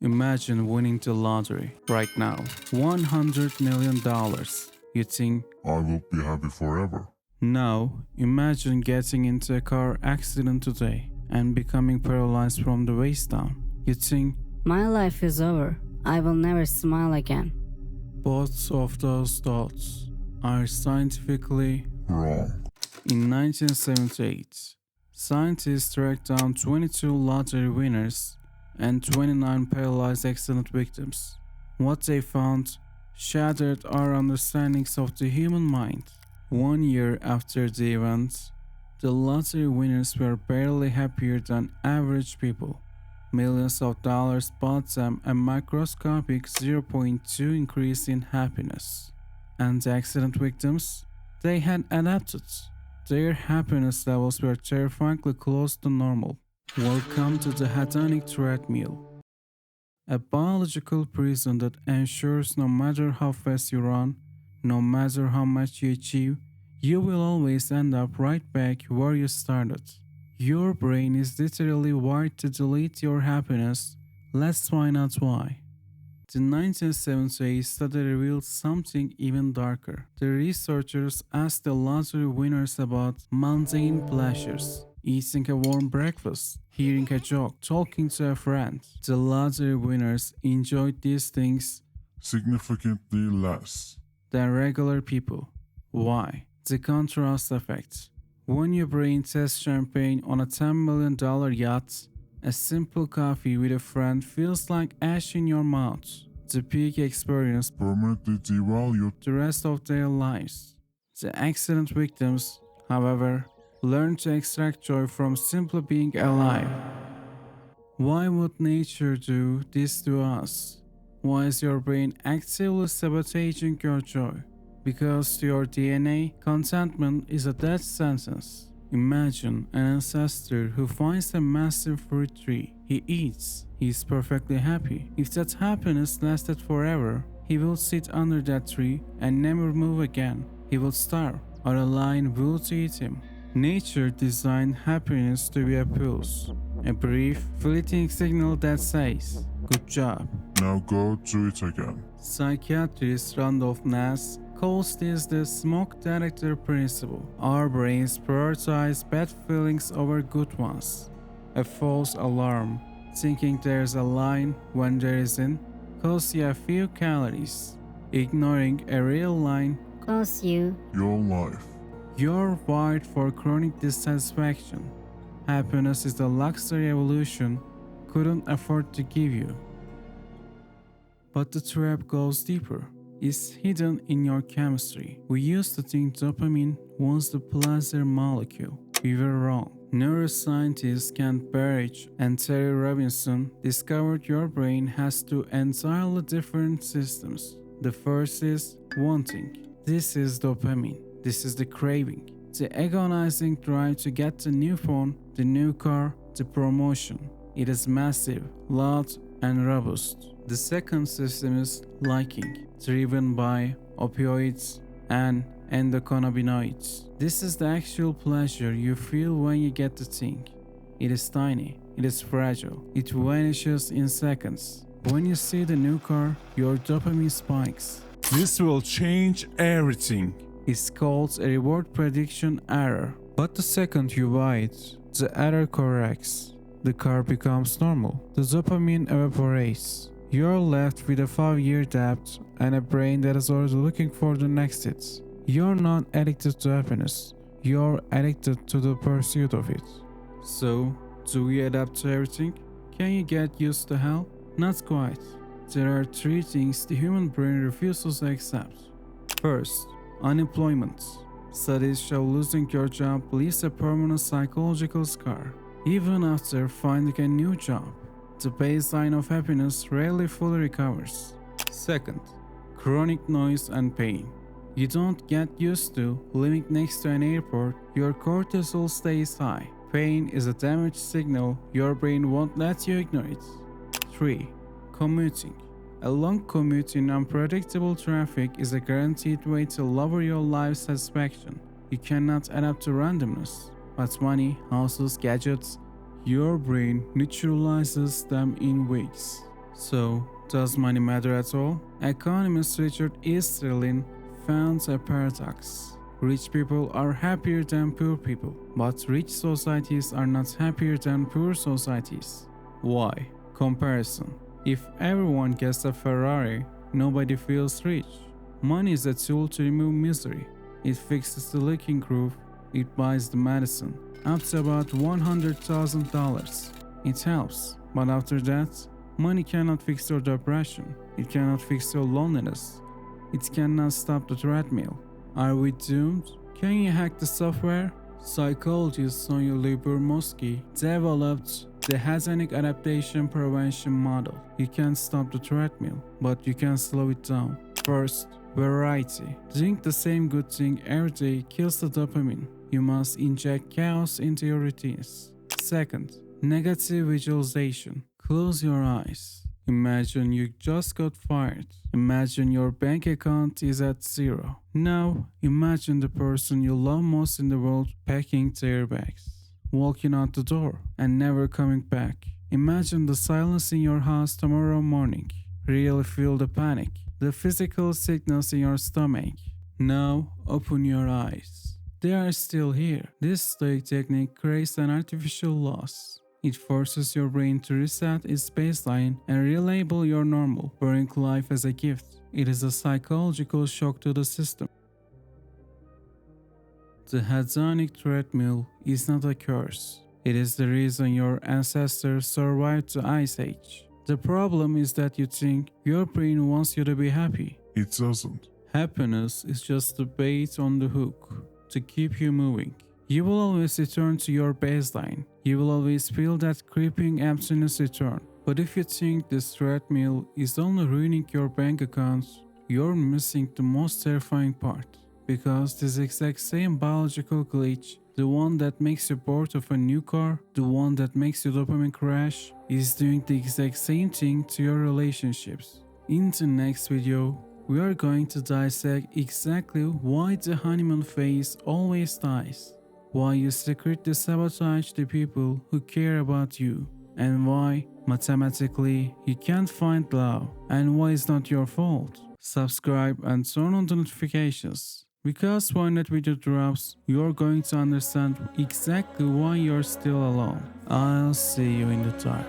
Imagine winning the lottery right now. $100 million. You think, I will be happy forever. now imagine getting into a car accident today and becoming paralyzed from the waist down. You think, My life is over. I will never smile again. both of those thoughts are scientifically Wrong. in 1978. Scientists tracked down 22 lottery winners and 29 paralyzed accident victims. What they found shattered our understandings of the human mind. 1 year after the event, the lottery winners were barely happier than average people. Millions of dollars bought them a microscopic 0.2 increase in happiness. And the accident victims? They had adapted. Their happiness levels were terrifyingly close to normal. Welcome to the hedonic treadmill, a biological prison that ensures no matter how fast you run, no matter how much you achieve, you will always end up right back where you started. Your brain is literally wired to delete your happiness. Let's find out why. The 1978 study revealed something even darker. The researchers asked the lottery winners about mundane pleasures. Eating a warm breakfast, hearing a joke, talking to a friend. The lottery winners enjoyed these things Significantly less. than regular people. Why? The contrast effect. When your brain tests champagne on a $10 million yacht, a simple coffee with a friend feels like ash in your mouth. The peak experience Permanently devalued. the rest of their lives. The accident victims, however, learn to extract joy from simply being alive. Why would nature do this to us? Why is your brain actively sabotaging your joy? Because to your DNA, contentment is a death sentence. Imagine an ancestor who finds a massive fruit tree. He eats. He is perfectly happy. If that happiness lasted forever, he will sit under that tree and never move again. He will starve, or a lion will eat him. Nature designed happiness to be a pulse, a brief, fleeting signal that says, "Good job." Now go do it again. Psychiatrist Randolph Ness calls this the smoke detector principle. Our brains prioritize bad feelings over good ones. A false alarm, thinking there's a line when there isn't, costs you a few calories. Ignoring a real line, Cause you. Your life. you're wired for chronic dissatisfaction. Happiness is the luxury evolution couldn't afford to give you. But the trap goes deeper. It's hidden in your chemistry. We used to think dopamine was the pleasure molecule. We were wrong. Neuroscientists Kent Barrage and Terry Robinson discovered your brain has two entirely different systems. The first is wanting. This is dopamine. This is the craving, the agonizing drive to get the new phone, the new car, the promotion. It is massive, loud, and robust. The second system is liking, driven by opioids and endocannabinoids. This is the actual pleasure you feel when you get the thing. It is tiny, it is fragile, it vanishes in seconds. When you see the new car, your dopamine spikes. This will change everything. It's called a reward prediction error. But the second you buy it, the error corrects. The car becomes normal. The dopamine evaporates. You're left with a 5-year debt and a brain that is always looking for the next hit. You're not addicted to happiness. You're addicted to the pursuit of it. So, do we adapt to everything? Can you get used to hell? Not quite. There are 3 things the human brain refuses to accept. First, unemployment. Studies show losing your job leaves a permanent psychological scar. Even after finding a new job, the baseline of happiness rarely fully recovers. Second, chronic noise and pain. You don't get used to living next to an airport, your cortisol stays high. Pain is a damage signal, your brain won't let you ignore it. 3. Commuting. A long commute in unpredictable traffic is a guaranteed way to lower your life satisfaction. You cannot adapt to randomness. But money, houses, gadgets, your brain neutralizes them in weeks. So, does money matter at all? Economist Richard Easterlin found a paradox. Rich people are happier than poor people, but rich societies are not happier than poor societies. Why? Comparison. If everyone gets a Ferrari, nobody feels rich. Money is a tool to remove misery. It fixes the leaking roof, it buys the medicine, up to about $100,000. It helps, but after that, money cannot fix your depression, it cannot fix your loneliness, it cannot stop the treadmill. Are we doomed? Can you hack the software? Psychologist Sonia Lyubomirsky developed the hedonic adaptation prevention model. You can't stop the treadmill, but you can slow it down. First, variety. Doing the same good thing every day kills the dopamine. You must inject chaos into your routines. Second, negative visualization. Close your eyes. Imagine you just got fired. Imagine your bank account is at zero. Now, imagine the person you love most in the world packing their bags, walking out the door, and never coming back. Imagine the silence in your house tomorrow morning. Really feel the panic, the physical sickness in your stomach. Now, open your eyes. They are still here. This stoic technique creates an artificial loss. It forces your brain to reset its baseline and relabel your normal, viewing life as a gift. It is a psychological shock to the system. The hedonic treadmill is not a curse. It is the reason your ancestors survived the Ice Age. The problem is that you think your brain wants you to be happy. It doesn't. Happiness is just a bait on the hook to keep you moving. You will always return to your baseline. You will always feel that creeping emptiness return. But if you think this treadmill is only ruining your bank accounts, you're missing the most terrifying part. Because this exact same biological glitch, the one that makes you bored of a new car, the one that makes your dopamine crash, is doing the exact same thing to your relationships. In the next video, we are going to dissect exactly why the honeymoon phase always dies, why you secretly sabotage the people who care about you, and why, mathematically, you can't find love, and why it's not your fault. Subscribe and turn on the notifications, because when that video drops, you're going to understand exactly why you're still alone. I'll see you in the dark.